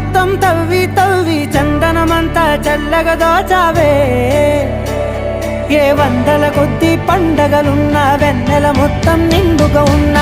మొత్తం తవ్వి తవ్వి చందనమంతా చల్లగా దోచావే ఏ వందల కొద్ది పండగలున్నా వెన్నెల మొత్తం నిండుగా ఉన్న